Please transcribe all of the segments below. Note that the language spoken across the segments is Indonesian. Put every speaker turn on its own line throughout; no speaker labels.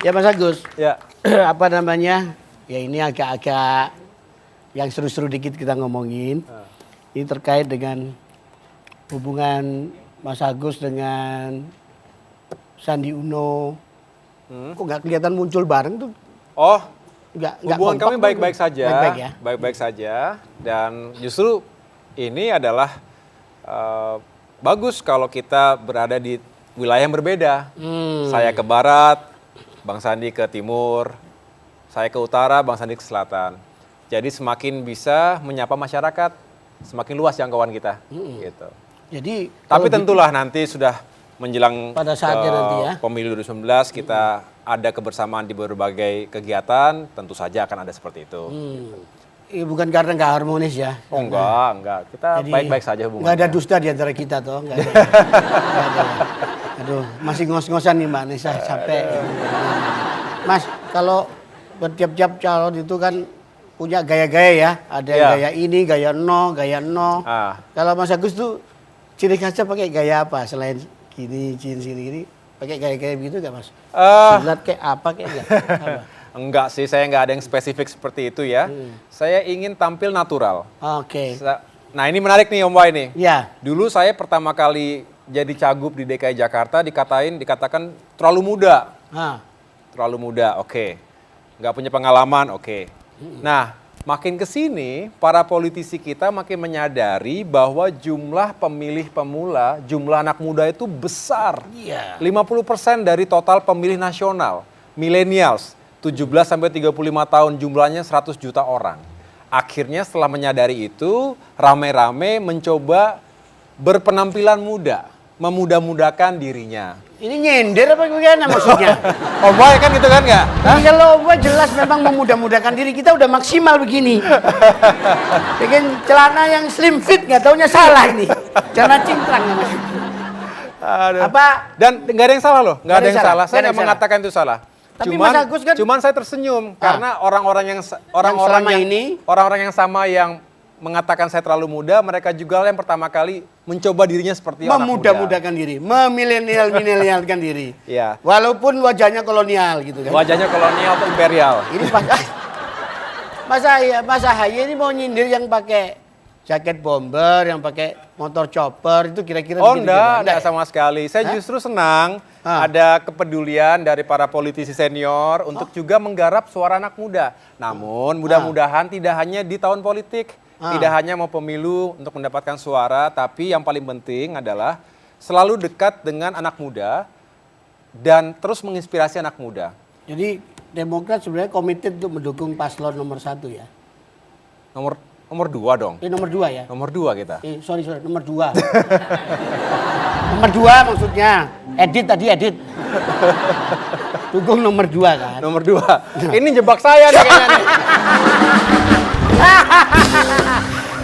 Ya Mas Agus,
Ya.
apa namanya? Ya ini agak-agak yang seru-seru dikit kita ngomongin. Ini terkait dengan hubungan Mas Agus dengan Sandi Uno. Kok nggak kelihatan muncul bareng tuh?
Oh,
Nggak
hubungan
kompak
kami
tuh.
baik-baik saja.
Baik-baik ya.
Baik-baik saja. Dan justru ini adalah bagus kalau kita berada di wilayah yang berbeda. Saya ke barat, Bang Sandi ke timur. Saya ke utara, Bang Sandi ke selatan. Jadi semakin bisa menyapa masyarakat, semakin luas jangkauan kita. Gitu.
Jadi
Tapi
kalau
tentulah nanti sudah menjelang
Pada saatnya nanti ya.
pemilu 2019 kita ada kebersamaan di berbagai kegiatan, tentu saja akan ada seperti itu.
bukan karena nggak harmonis ya.
Oh enggak. Kita
Jadi,
baik-baik saja hubungannya.
nggak ada dusta di antara kita toh, nggak ada. Nggak ada. Aduh, masih ngos-ngosan nih Mbak Nisa, capek. Mas, kalau bertiap-tiap calon itu kan punya gaya-gaya ya. Ada yang
Ya.
gaya ini, gaya no.
Ah,
Kalau Mas Agus tuh ciri khasnya pakai gaya apa? Selain gini, gini, pakai gaya-gaya begitu nggak Mas? Silat kayak apa kayak nggak? Apa?
enggak sih, saya enggak ada yang spesifik seperti itu ya. Saya ingin tampil natural.
Oke.
Nah ini menarik nih Om Wai nih.
Ya.
Dulu saya pertama kali jadi cagup di DKI Jakarta dikatakan terlalu muda.
Ah.
Terlalu muda, oke. Nggak punya pengalaman, oke. Nah, makin ke sini, para politisi kita makin menyadari bahwa jumlah pemilih pemula, jumlah anak muda itu besar.
Iya.
50% dari total pemilih nasional, millennials, 17 sampai 35 tahun, jumlahnya 100 juta orang. Akhirnya setelah menyadari itu, rame-rame mencoba berpenampilan muda, memudah-mudahkan dirinya.
Ini nyender apa gimana maksudnya?
Om Wai kan gitu kan nggak?
Tapi kalau gue jelas memang memudah-mudahkan diri kita udah maksimal begini. Bikin celana yang slim fit nggak taunya salah ini. Celana cingkrang ya Mas.
Aduh.
Apa?
Dan nggak ada yang salah loh, nggak ada yang salah. Saya
Nggak ada
nggak
yang
mengatakan itu salah.
Tapi Mas Agus kan-
cuman saya tersenyum karena orang-orang
selama ini-
orang-orang yang sama yang mengatakan saya terlalu muda, mereka juga yang pertama kali mencoba dirinya seperti anak muda.
Memudah-mudahkan diri, memilenialkan diri.
Iya.
Walaupun wajahnya kolonial gitu kan.
Wajahnya kolonial atau imperial.
Ini Mas Ahaye ini mau nyindir yang pakai jaket bomber, yang pakai motor chopper itu kira-kira
Oh
begitu juga?
enggak sama sekali. Saya justru senang ada kepedulian dari para politisi senior untuk juga menggarap suara anak muda. Namun mudah-mudahan tidak hanya di tahun politik, tidak hanya mau pemilu untuk mendapatkan suara, tapi yang paling penting adalah selalu dekat dengan anak muda dan terus menginspirasi anak muda.
Jadi Demokrat sebenarnya komited untuk mendukung paslon nomor 1 ya.
Nomor 2 dong.
Nomor 2 ya.
Nomor 2 kita.
Sorry, nomor 2. Nomor 2 maksudnya. Edit. Dukung nomor 2 kan.
Nomor 2. Ini jebak saya nih kayaknya nih.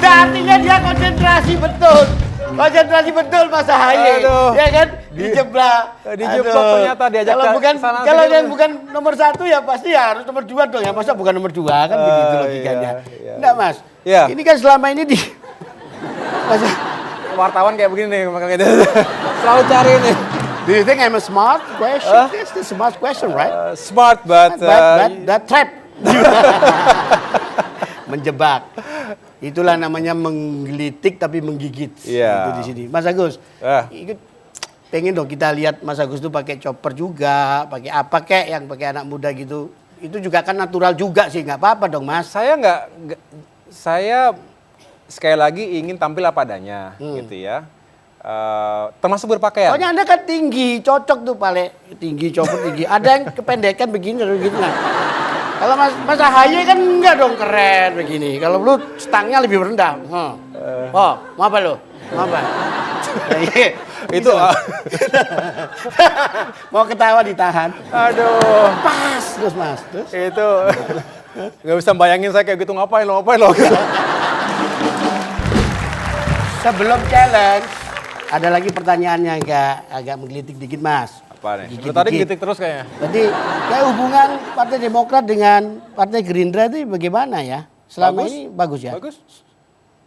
Nah, artinya dia konsentrasi betul Mas Ahaye.
Aduh.
Ya kan? Dijebak.
Dijebak ternyata diajak
Kalau
ke
bukan
sana
kalau
sini.
yang bukan nomor 1 ya pasti ya harus nomor 2 dong ya. Masa bukan nomor 2 kan begitu logikanya.
iya.
Enggak, Mas.
Iya.
Ini kan selama ini di Mas,
Wartawan kayak begini nih makanya selalu cari nih.
do you think I'm a smart question? That's the smart question, right?
Smart but
That trap. Menjebak. Itulah namanya menggelitik tapi menggigit. Itu
Iya.
di sini. Mas Agus, ikut pengen dong kita lihat Mas Agus tuh pakai chopper juga, pakai apa kek yang pakai anak muda gitu. Itu juga kan natural juga sih, nggak apa-apa dong Mas.
saya sekali lagi ingin tampil apa adanya gitu ya. Termasuk berpakaian.
Soalnya Anda kan tinggi, cocok tuh paling tinggi, chopper tinggi. Ada yang kependekan begini gitu nah. Kalau Mas Ahaye kan enggak dong keren begini. Kalau lu stangnya lebih rendah. Oh, mau apa lu? Mau apa?
Itu
mau ketawa ditahan.
aduh.
Pas terus Mas. Terus
Itu nggak bisa bayangin saya kayak gitu ngapain lo.
sebelum challenge ada lagi pertanyaan yang agak menggelitik dikit Mas.
Apa nih?
Gigit-gigit.
Tadi gelitik terus kayaknya.
Jadi kayak hubungan Partai Demokrat dengan Partai Gerindra itu bagaimana ya? Selama
Bagus.
ini bagus ya?
Bagus.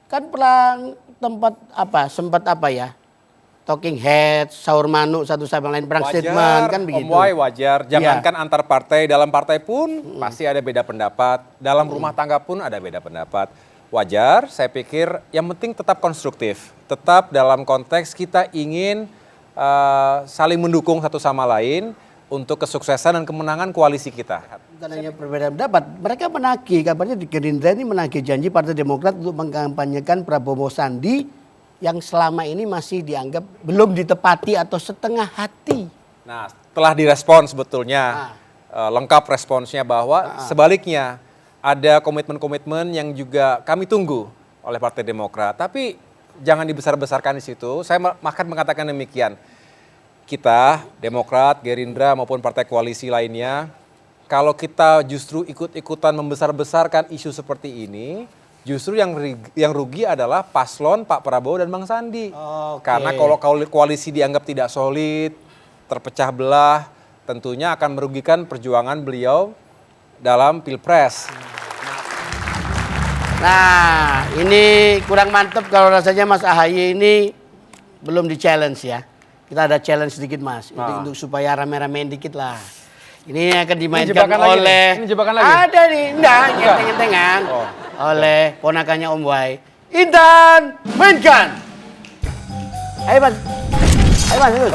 Kan sempat apa ya? talking head, sahur manuk satu sama lain, perang statement kan begitu.
Om Wai wajar, jangankan antar partai, dalam partai pun pasti ada beda pendapat, dalam rumah tangga pun ada beda pendapat. Wajar, saya pikir yang penting tetap konstruktif, tetap dalam konteks kita ingin saling mendukung satu sama lain untuk kesuksesan dan kemenangan koalisi kita.
Bukan hanya perbedaan pendapat, mereka menagih, kabarnya di Gerindra ini menagih janji Partai Demokrat untuk mengkampanyekan Prabowo Sandi yang selama ini masih dianggap belum ditepati atau setengah hati.
Nah, telah direspon sebetulnya, lengkap responsnya bahwa sebaliknya ada komitmen-komitmen yang juga kami tunggu oleh Partai Demokrat. Tapi jangan dibesar-besarkan di situ, saya akan mengatakan demikian. Kita, Demokrat, Gerindra maupun partai koalisi lainnya, kalau kita justru ikut-ikutan membesar-besarkan isu seperti ini, justru yang rugi adalah paslon Pak Prabowo dan Bang Sandi. Karena kalau koalisi dianggap tidak solid, terpecah belah, tentunya akan merugikan perjuangan beliau dalam Pilpres.
Nah, ini kurang mantep kalau rasanya Mas AHY ini belum di-challenge ya. Kita ada challenge sedikit Mas, untuk supaya rame-ramein dikit lah. Ini akan dimainkan oleh...
Ini jebakan lagi?
Ada nih, enggak, ngenteng-ngentengan. Oleh ponakannya Om Wai. Intan, mainkan! Ayo Mas, terus.